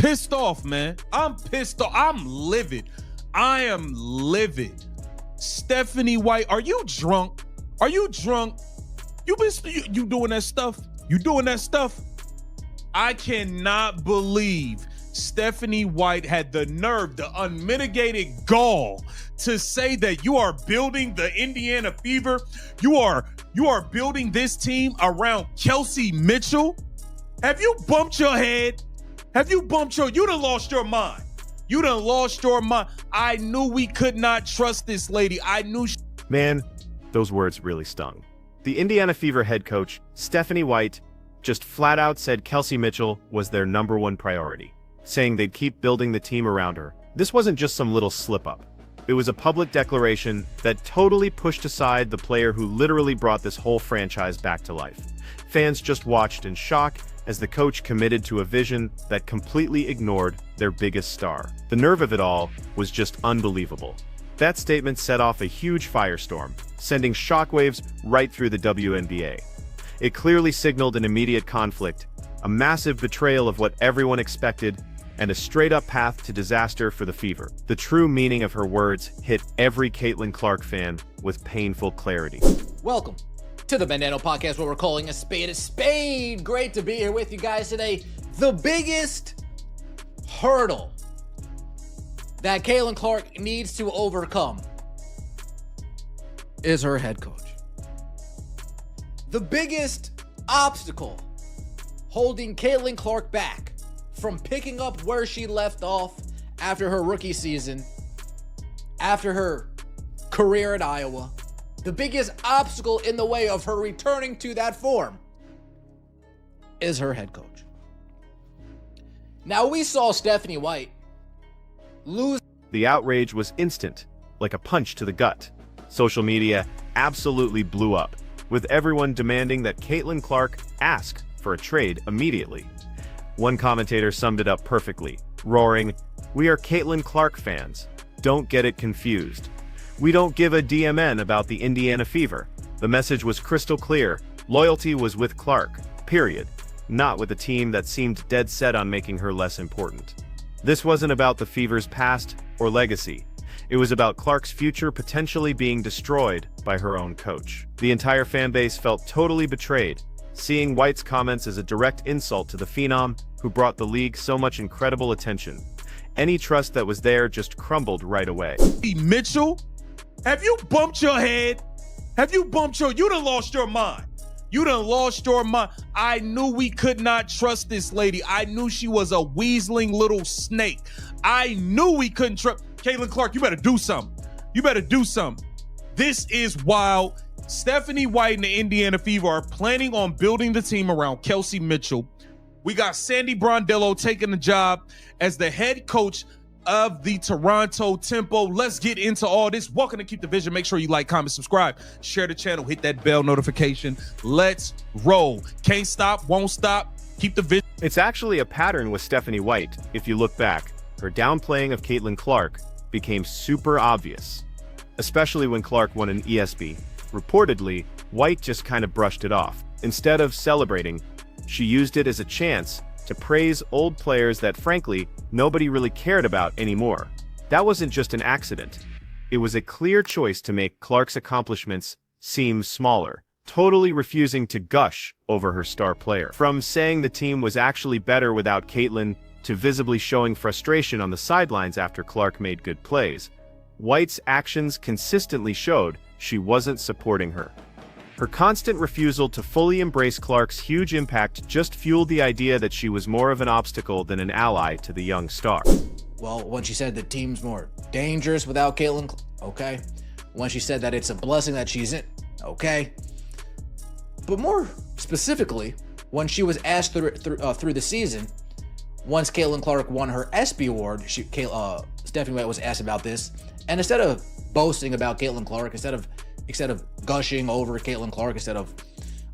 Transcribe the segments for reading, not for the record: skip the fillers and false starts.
pissed off, man. I'm pissed off. I'm livid. I am livid. Stephanie White, are you drunk? Are you drunk? You doing that stuff? You doing that stuff? I cannot believe Stephanie White had the nerve, the unmitigated gall to say that you are building the Indiana Fever. You are building this team around Kelsey Mitchell. Have you bumped your head? You done lost your mind. You done lost your mind. I knew we could not trust this lady. Man, those words really stung. The Indiana Fever head coach, Stephanie White, just flat out said Kelsey Mitchell was their #1 priority, saying they'd keep building the team around her. This wasn't just some little slip-up. It was a public declaration that totally pushed aside the player who literally brought this whole franchise back to life. Fans just watched in shock as the coach committed to a vision that completely ignored their biggest star. The nerve of it all was just unbelievable. That statement set off a huge firestorm, sending shockwaves right through the WNBA. It clearly signaled an immediate conflict, a massive betrayal of what everyone expected, and a straight-up path to disaster for the Fever. The true meaning of her words hit every Caitlin Clark fan with painful clarity. Welcome to the Monumental Podcast, where we're calling a spade a spade. Great to be here with you guys today. The biggest hurdle that Caitlin Clark needs to overcome is her head coach. The biggest obstacle holding Caitlin Clark back from picking up where she left off after her rookie season, after her career at Iowa, the biggest obstacle in the way of her returning to that form is her head coach. Now, we saw Stephanie White lose. The outrage was instant, like a punch to the gut. Social media absolutely blew up, with everyone demanding that Caitlin Clark ask for a trade immediately. One commentator summed it up perfectly, roaring, "We are Caitlin Clark fans. Don't get it confused. We don't give a DMN about the Indiana Fever." The message was crystal clear. Loyalty was with Clark, period, not with a team that seemed dead set on making her less important. This wasn't about the Fever's past or legacy. It was about Clark's future potentially being destroyed by her own coach. The entire fan base felt totally betrayed, seeing White's comments as a direct insult to the phenom who brought the league so much incredible attention. Any trust that was there just crumbled right away. Mitchell, have you bumped your head? You done lost your mind. You done lost your mind. I knew we could not trust this lady. I knew she was a weaseling little snake. I knew we couldn't trust. Caitlin Clark, you better do something. This is wild. Stephanie White and the Indiana Fever are planning on building the team around Kelsey Mitchell. We got Sandy Brondello taking the job as the head coach of the Toronto Tempo. Let's get into all this. Welcome to Keep the Vision. Make sure you like, comment, subscribe, share the channel, hit that bell notification. Let's roll. Can't stop, won't stop. Keep the vision. It's actually a pattern with Stephanie White. If you look back, her downplaying of Caitlin Clark became super obvious, especially when Clark won an ESB. Reportedly, White just kind of brushed it off. Instead of celebrating, she used it as a chance to praise old players that, frankly, nobody really cared about anymore. That wasn't just an accident. It was a clear choice to make Clark's accomplishments seem smaller, totally refusing to gush over her star player. From saying the team was actually better without Caitlin to visibly showing frustration on the sidelines after Clark made good plays, White's actions consistently showed she wasn't supporting her. Her constant refusal to fully embrace Clark's huge impact just fueled the idea that she was more of an obstacle than an ally to the young star. Well, when she said the team's more dangerous without Caitlin, okay. When she said that it's a blessing that she's in, okay. But more specifically, when she was asked through the season, once Caitlin Clark won her ESPY award, Stephanie White was asked about this, and instead of boasting about Caitlin Clark, instead of gushing over Caitlin Clark, instead of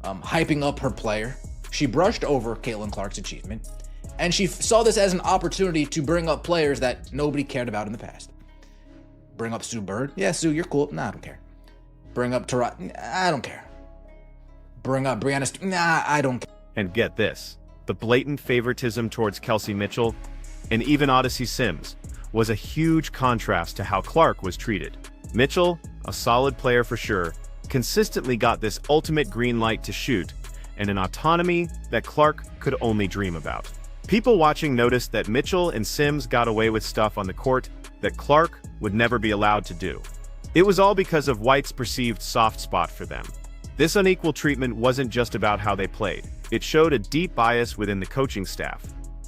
hyping up her player, she brushed over Caitlin Clark's achievement, and she saw this as an opportunity to bring up players that nobody cared about in the past. Bring up Sue Bird. Yeah, Sue, you're cool. Nah, I don't care. Bring up Tarot. I don't care. Bring up Brianna. Nah, I don't care. And get this, the blatant favoritism towards Kelsey Mitchell and even Odyssey Sims, was a huge contrast to how Clark was treated. Mitchell, a solid player for sure, consistently got this ultimate green light to shoot, and an autonomy that Clark could only dream about. People watching noticed that Mitchell and Sims got away with stuff on the court that Clark would never be allowed to do. It was all because of White's perceived soft spot for them. This unequal treatment wasn't just about how they played. It showed a deep bias within the coaching staff,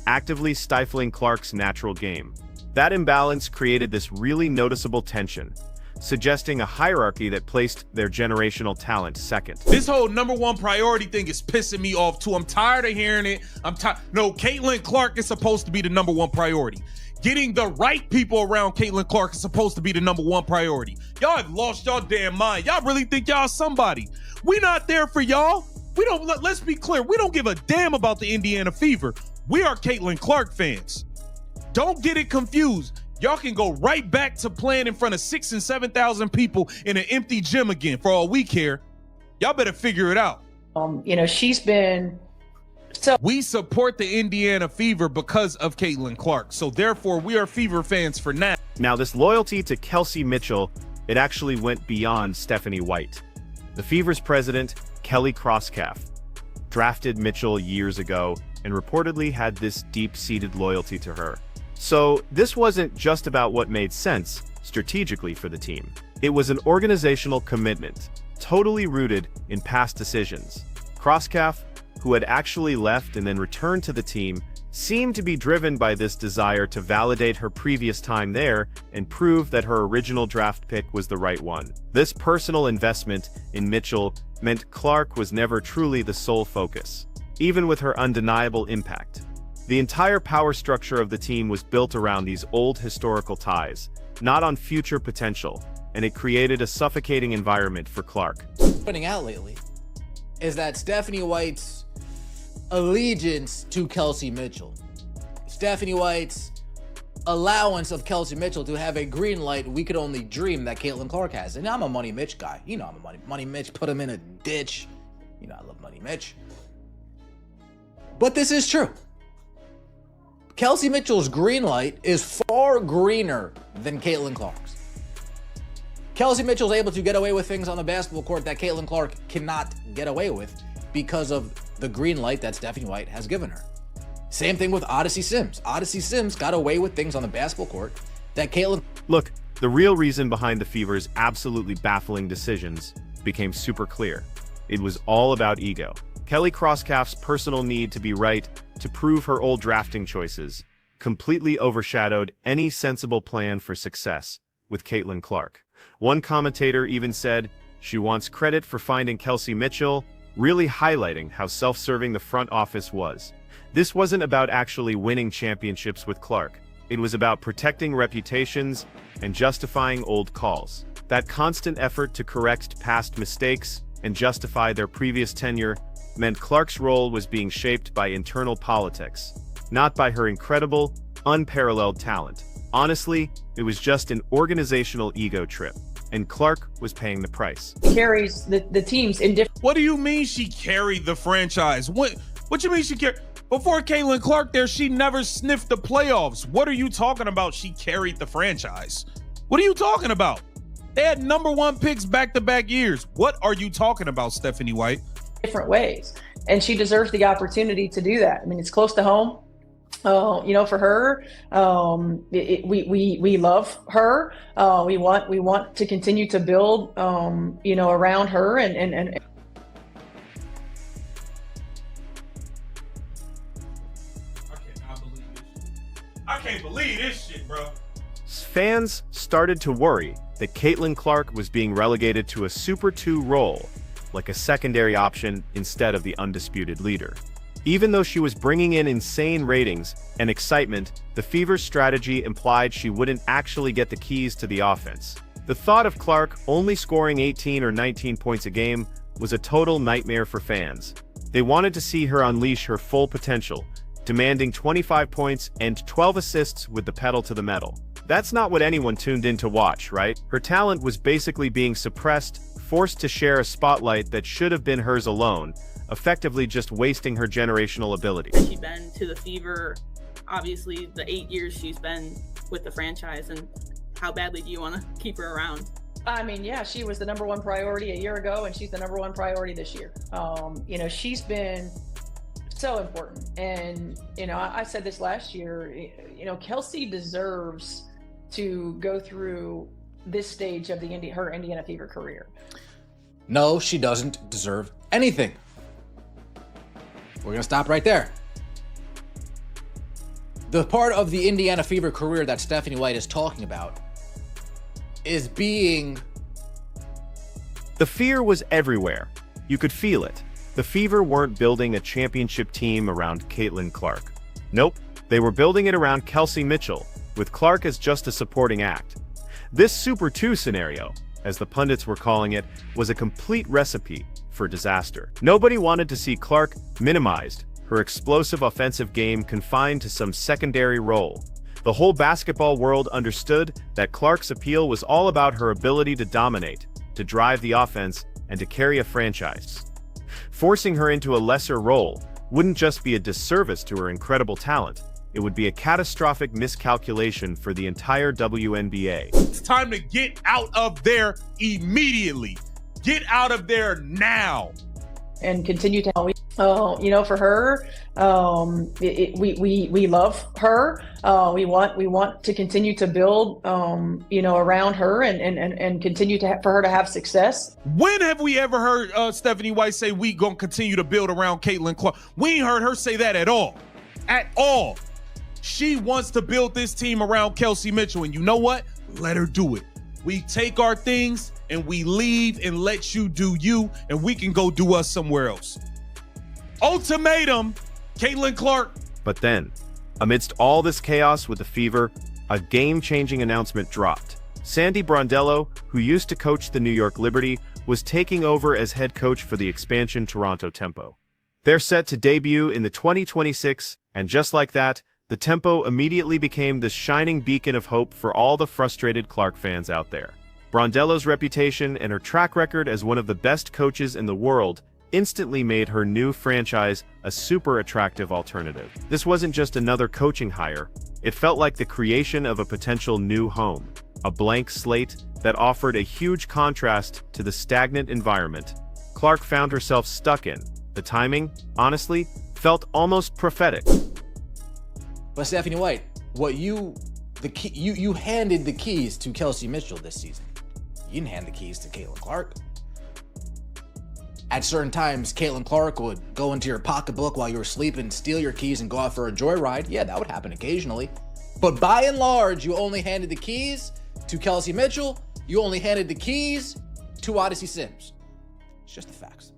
actively stifling Clark's natural game. That imbalance created this really noticeable tension, suggesting a hierarchy that placed their generational talent second. This whole #1 priority thing is pissing me off too. I'm tired of hearing it. No, Caitlin Clark is supposed to be the #1 priority. Getting the right people around Caitlin Clark is supposed to be the #1 priority. Y'all have lost y'all damn mind. Y'all really think y'all somebody. We not there for y'all. Let's be clear. We don't give a damn about the Indiana Fever. We are Caitlin Clark fans. Don't get it confused. Y'all can go right back to playing in front of 6,000 and 7,000 people in an empty gym again for all we care. Y'all better figure it out. She's been We support the Indiana Fever because of Caitlin Clark. So therefore, we are Fever fans for now. Now, this loyalty to Kelsey Mitchell, it actually went beyond Stephanie White. The Fever's president, Kelly Crosscalf, drafted Mitchell years ago and reportedly had this deep-seated loyalty to her. So this wasn't just about what made sense strategically for the team. It was an organizational commitment, totally rooted in past decisions. Crosscalf, who had actually left and then returned to the team, seemed to be driven by this desire to validate her previous time there and prove that her original draft pick was the right one. This personal investment in Mitchell meant Clark was never truly the sole focus, even with her undeniable impact. The entire power structure of the team was built around these old historical ties, not on future potential, and it created a suffocating environment for Clark. Pointing out lately is that Stephanie White's allegiance to Kelsey Mitchell, Stephanie White's allowance of Kelsey Mitchell to have a green light we could only dream that Caitlin Clark has. And I'm a Money Mitch guy. I'm a Money Mitch, put him in a ditch. I love Money Mitch. But this is true. Kelsey Mitchell's green light is far greener than Caitlin Clark's. Kelsey Mitchell's able to get away with things on the basketball court that Caitlin Clark cannot get away with because of the green light that Stephanie White has given her. Same thing with Odyssey Sims. Odyssey Sims got away with things on the basketball court that Caitlin... Look, the real reason behind the Fever's absolutely baffling decisions became super clear. It was all about ego. Kelly Crosscalf's personal need to be right, to prove her old drafting choices, completely overshadowed any sensible plan for success with Caitlin Clark. One commentator even said she wants credit for finding Kelsey Mitchell, really highlighting how self-serving the front office was. This wasn't about actually winning championships with Clark. It was about protecting reputations and justifying old calls. That constant effort to correct past mistakes and justify their previous tenure meant Clark's role was being shaped by internal politics, not by her incredible, unparalleled talent. Honestly, it was just an organizational ego trip, and Clark was paying the price. carries the teams in different. What do you mean she carried the franchise? What you mean she carried? Before Caitlin Clark there, she never sniffed the playoffs. What are you talking about? She carried the franchise. What are you talking about? They had #1 picks back-to-back years. What are you talking about, Stephanie White? different ways, and she deserves the opportunity to do that. I mean, it's close to home. For her, we love her. We want to continue to build, around her and. I can't believe this shit, bro. Fans started to worry that Caitlin Clark was being relegated to a Super 2 role, like a secondary option instead of the undisputed leader. Even though she was bringing in insane ratings and excitement, the Fever's strategy implied she wouldn't actually get the keys to the offense. The thought of Clark only scoring 18 or 19 points a game was a total nightmare for fans. They wanted to see her unleash her full potential, demanding 25 points and 12 assists with the pedal to the metal. That's not what anyone tuned in to watch, right? Her talent was basically being suppressed, forced to share a spotlight that should have been hers alone, effectively just wasting her generational ability. She'd been to the Fever obviously the 8 years she's been with the franchise, and how badly do you want to keep her around? I mean, yeah, she was the #1 priority a year ago, and she's the #1 priority this year. She's been so important. And, I said this last year, Kelsey deserves to go through this stage of her Indiana Fever career. No, she doesn't deserve anything. We're going to stop right there. The part of the Indiana Fever career that Stephanie White is talking about is being... The fear was everywhere. You could feel it. The Fever weren't building a championship team around Caitlin Clark. Nope, they were building it around Kelsey Mitchell, with Clark as just a supporting act. This Super 2 scenario, as the pundits were calling it, was a complete recipe for disaster. Nobody wanted to see Clark minimized, her explosive offensive game confined to some secondary role. The whole basketball world understood that Clark's appeal was all about her ability to dominate, to drive the offense, and to carry a franchise. Forcing her into a lesser role wouldn't just be a disservice to her incredible talent, it would be a catastrophic miscalculation for the entire WNBA. It's time to get out of there immediately. Get out of there now. And continue to, for her, we love her. We want to continue to build, around her and continue for her to have success. When have we ever heard Stephanie White say we gonna continue to build around Caitlin Clark? We ain't heard her say that at all. At all. She wants to build this team around Kelsey Mitchell, and you know what? Let her do it. We take our things and we leave and let you do you, and we can go do us somewhere else. Ultimatum, Caitlin Clark. But then, amidst all this chaos with the Fever, a game-changing announcement dropped. Sandy Brondello, who used to coach the New York Liberty, was taking over as head coach for the expansion Toronto Tempo. They're set to debut in the 2026, and just like that, the Tempo immediately became the shining beacon of hope for all the frustrated Clark fans out there. Brondello's reputation and her track record as one of the best coaches in the world instantly made her new franchise a super attractive alternative. This wasn't just another coaching hire, it felt like the creation of a potential new home, a blank slate that offered a huge contrast to the stagnant environment Clark found herself stuck in. The timing, honestly, felt almost prophetic. But Stephanie White, you handed the keys to Kelsey Mitchell this season. You didn't hand the keys to Caitlin Clark. At certain times, Caitlin Clark would go into your pocketbook while you were sleeping, steal your keys, and go out for a joyride. Yeah, that would happen occasionally. But by and large, you only handed the keys to Kelsey Mitchell. You only handed the keys to Odyssey Sims. It's just the facts.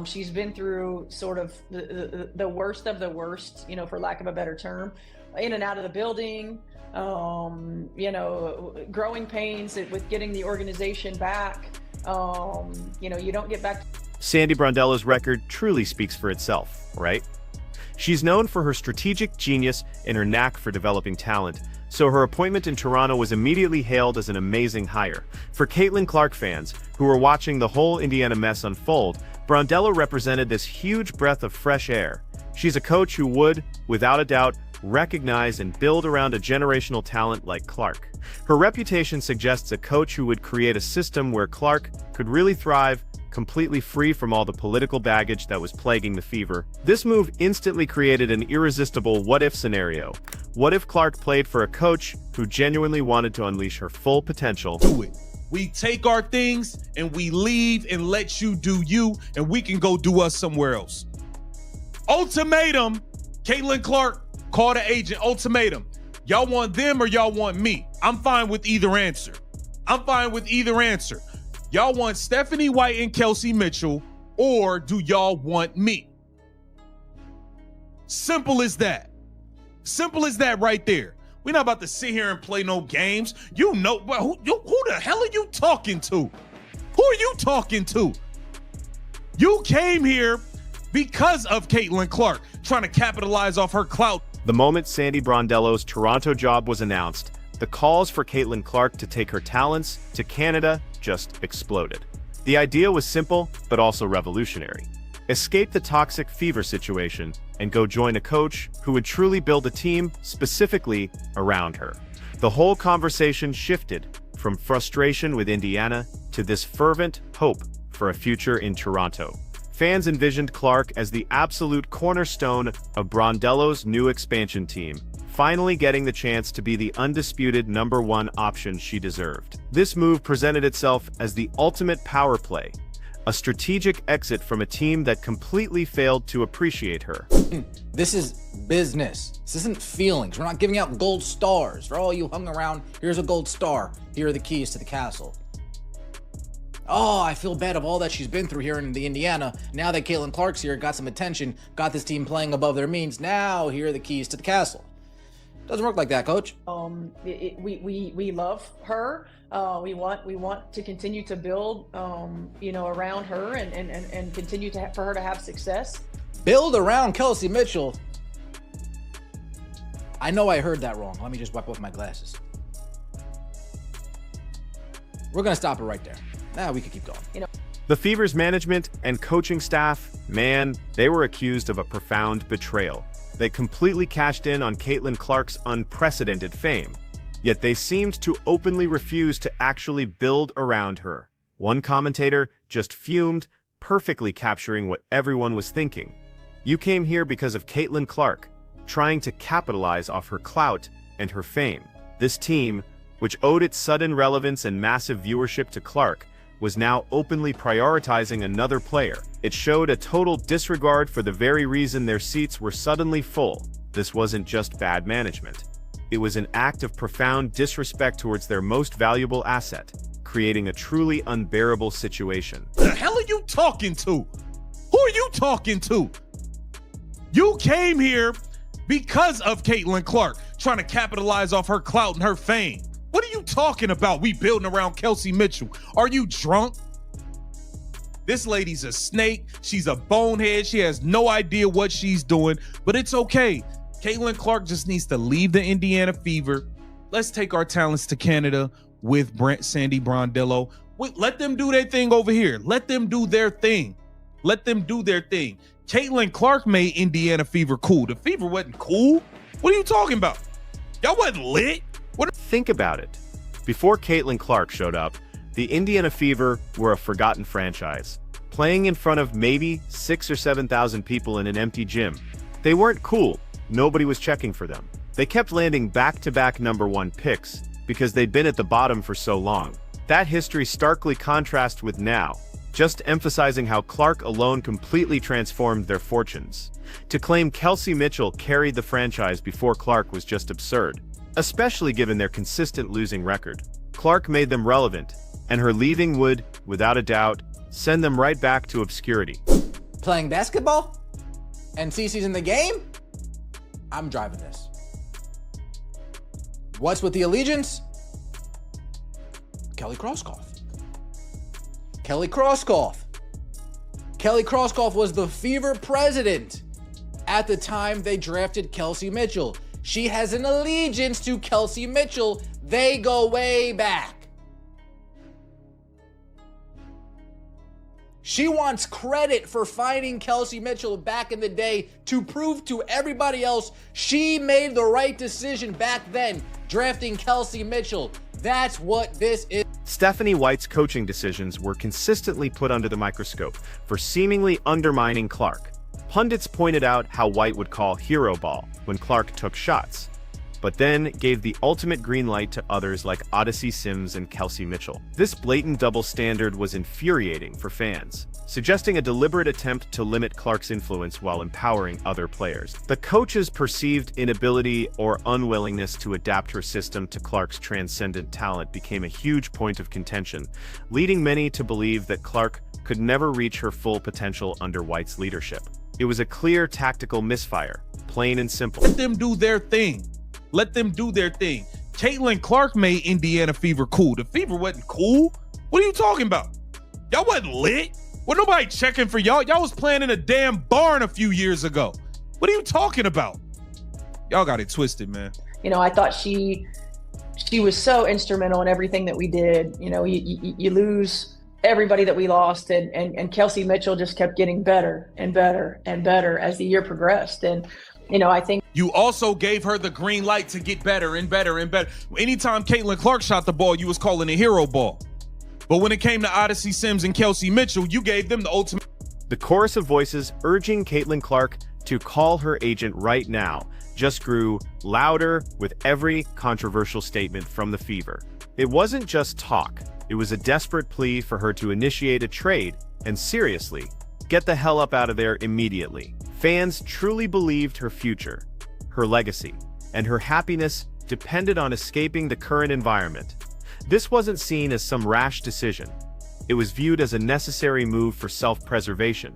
She's been through sort of the worst of the worst, for lack of a better term, in and out of the building, growing pains with getting the organization back. You don't get back. Sandy Brondello's record truly speaks for itself, right? She's known for her strategic genius and her knack for developing talent, so her appointment in Toronto was immediately hailed as an amazing hire. For Caitlin Clark fans, who were watching the whole Indiana mess unfold, Brondello represented this huge breath of fresh air. She's a coach who would, without a doubt, recognize and build around a generational talent like Clark. Her reputation suggests a coach who would create a system where Clark could really thrive, completely free from all the political baggage that was plaguing the Fever. This move instantly created an irresistible what-if scenario. What if Clark played for a coach who genuinely wanted to unleash her full potential? Do it. We take our things and we leave and let you do you, and we can go do us somewhere else. Ultimatum, Caitlin Clark, call the agent. Ultimatum. Y'all want them or y'all want me? I'm fine with either answer. Y'all want Stephanie White and Kelsey Mitchell, or do y'all want me? Simple as that. Simple as that right there. We're not about to sit here and play no games. Who the hell are you talking to? Who are you talking to? You came here because of Caitlin Clark, trying to capitalize off her clout. The moment Sandy Brondello's Toronto job was announced, the calls for Caitlin Clark to take her talents to Canada just exploded. The idea was simple, but also revolutionary. escape the toxic Fever situation, and go join a coach who would truly build a team specifically around her. The whole conversation shifted from frustration with Indiana to this fervent hope for a future in Toronto. Fans envisioned Clark as the absolute cornerstone of Brondello's new expansion team, finally getting the chance to be the undisputed #1 option she deserved. This move presented itself as the ultimate power play, a strategic exit from a team that completely failed to appreciate her. This is business. This isn't feelings. We're not giving out gold stars. For all you hung around, here's a gold star. Here are the keys to the castle. Oh, I feel bad of all that she's been through here in the Indiana. Now that Caitlin Clark's here, got some attention, got this team playing above their means. Now here are the keys to the castle. Doesn't work like that, coach. We love her. We want to continue to build, around her and continue for her to have success. Build around Kelsey Mitchell. I know I heard that wrong. Let me just wipe off my glasses. We're gonna stop it right there. Now we could keep going. The Fever's management and coaching staff, man, they were accused of a profound betrayal. They completely cashed in on Caitlin Clark's unprecedented fame, yet they seemed to openly refuse to actually build around her. One commentator just fumed, perfectly capturing what everyone was thinking. You came here because of Caitlin Clark, trying to capitalize off her clout and her fame. This team, which owed its sudden relevance and massive viewership to Clark, was now openly prioritizing another player. It showed a total disregard for the very reason their seats were suddenly full. This wasn't just bad management. It was an act of profound disrespect towards their most valuable asset, creating a truly unbearable situation. The hell are you talking to? Who are you talking to? You came here because of Caitlin Clark, trying to capitalize off her clout and her fame. What are you talking about? We building around Kelsey Mitchell. Are you drunk? This lady's a snake. She's a bonehead. She has no idea what she's doing, but it's okay. Caitlin Clark just needs to leave the Indiana Fever. Let's take our talents to Canada with Sandy Brondello. Let them do their thing over here. Let them do their thing. Let them do their thing. Caitlin Clark made Indiana Fever cool. The Fever wasn't cool. What are you talking about? Y'all wasn't lit. Think about it. Before Caitlin Clark showed up, the Indiana Fever were a forgotten franchise, playing in front of maybe 6,000 or 7,000 people in an empty gym. They weren't cool. Nobody was checking for them. They kept landing back-to-back #1 picks because they'd been at the bottom for so long. That history starkly contrasts with now, just emphasizing how Clark alone completely transformed their fortunes. To claim Kelsey Mitchell carried the franchise before Clark was just absurd, especially given their consistent losing record. Clark made them relevant, and her leaving would, without a doubt, send them right back to obscurity. Playing basketball? And CC's in the game? I'm driving this. What's with the allegiance? Kelly Krauskopf. Kelly Krauskopf. Kelly Krauskopf was the Fever president at the time they drafted Kelsey Mitchell. She has an allegiance to Kelsey Mitchell. They go way back. She wants credit for finding Kelsey Mitchell back in the day to prove to everybody else she made the right decision back then, drafting Kelsey Mitchell. That's what this is. Stephanie White's coaching decisions were consistently put under the microscope for seemingly undermining Clark. Pundits pointed out how White would call hero ball when Clark took shots, but then gave the ultimate green light to others like Odyssey Sims and Kelsey Mitchell. This blatant double standard was infuriating for fans, suggesting a deliberate attempt to limit Clark's influence while empowering other players. The coach's perceived inability or unwillingness to adapt her system to Clark's transcendent talent became a huge point of contention, leading many to believe that Clark could never reach her full potential under White's leadership. It was a clear tactical misfire, plain and simple. Let them do their thing. Let them do their thing. Caitlin Clark made Indiana Fever cool. The Fever wasn't cool. What are you talking about? Y'all wasn't lit. Well, nobody checking for y'all. Y'all was playing in a damn barn a few years ago. What are you talking about? Y'all got it twisted, man. I thought she was so instrumental in everything that we did. You lose everybody that we lost, and Kelsey Mitchell just kept getting better and better and better as the year progressed. And I think you also gave her the green light to get better and better and better. Anytime Caitlin Clark shot the ball, you was calling a hero ball. But when it came to Odyssey Sims and Kelsey Mitchell, you gave them the ultimate. The chorus of voices urging Caitlin Clark to call her agent right now just grew louder with every controversial statement from the Fever. It wasn't just talk. It was a desperate plea for her to initiate a trade and, seriously, get the hell up out of there immediately. Fans truly believed her future, her legacy, and her happiness depended on escaping the current environment. This wasn't seen as some rash decision. It was viewed as a necessary move for self-preservation,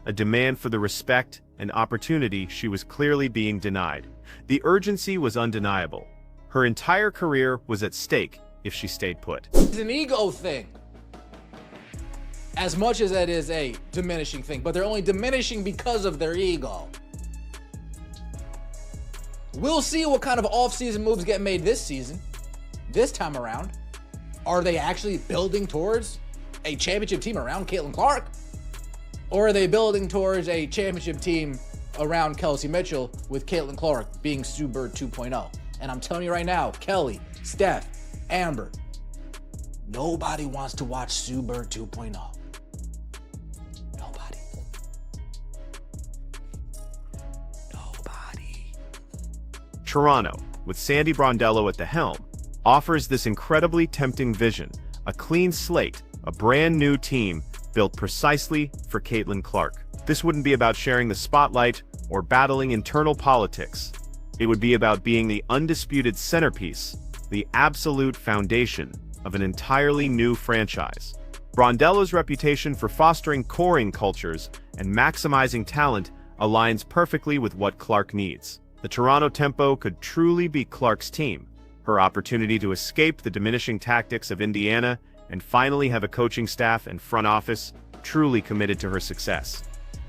a demand for the respect and opportunity she was clearly being denied. The urgency was undeniable. Her entire career was at stake if she stayed put. It's an ego thing. As much as that is a diminishing thing, but they're only diminishing because of their ego. We'll see what kind of off-season moves get made this season, this time around. Are they actually building towards a championship team around Caitlin Clark? Or are they building towards a championship team around Kelsey Mitchell with Caitlin Clark being Sue Bird 2.0? And I'm telling you right now, Kelly, Steph, Amber, nobody wants to watch Sue Bird 2.0. Nobody. Toronto, with Sandy Brondello at the helm, offers this incredibly tempting vision, a clean slate, a brand new team built precisely for Caitlin Clark. This wouldn't be about sharing the spotlight or battling internal politics. It would be about being the undisputed centerpiece, the absolute foundation of an entirely new franchise. Brondello's reputation for fostering coring cultures and maximizing talent aligns perfectly with what Clark needs. The Toronto Tempo could truly be Clark's team, her opportunity to escape the diminishing tactics of Indiana and finally have a coaching staff and front office truly committed to her success.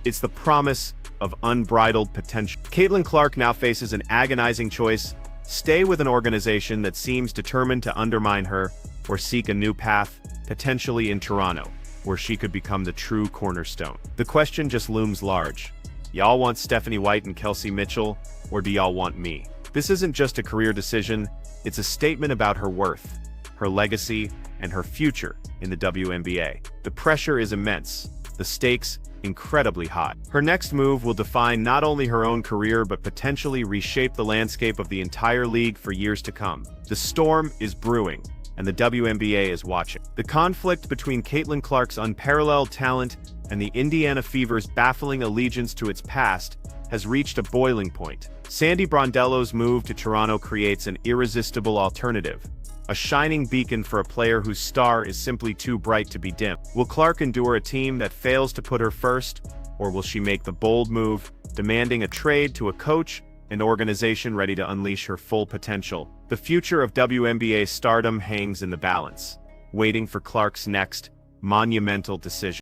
It's the promise of unbridled potential. Caitlin Clark now faces an agonizing choice: stay with an organization that seems determined to undermine her, or seek a new path, potentially in Toronto, where she could become the true cornerstone. The question just looms large. Y'all want Stephanie White and Kelsey Mitchell, or do y'all want me? This isn't just a career decision, it's a statement about her worth, her legacy, and her future in the WNBA. The pressure is immense, the stakes incredibly high. Her next move will define not only her own career but potentially reshape the landscape of the entire league for years to come. The storm is brewing, and the WNBA is watching. The conflict between Caitlin Clark's unparalleled talent and the Indiana Fever's baffling allegiance to its past has reached a boiling point. Sandy Brondello's move to Toronto creates an irresistible alternative, a shining beacon for a player whose star is simply too bright to be dim. Will Clark endure a team that fails to put her first, or will she make the bold move, demanding a trade to a coach and organization ready to unleash her full potential? The future of WNBA stardom hangs in the balance, waiting for Clark's next monumental decision.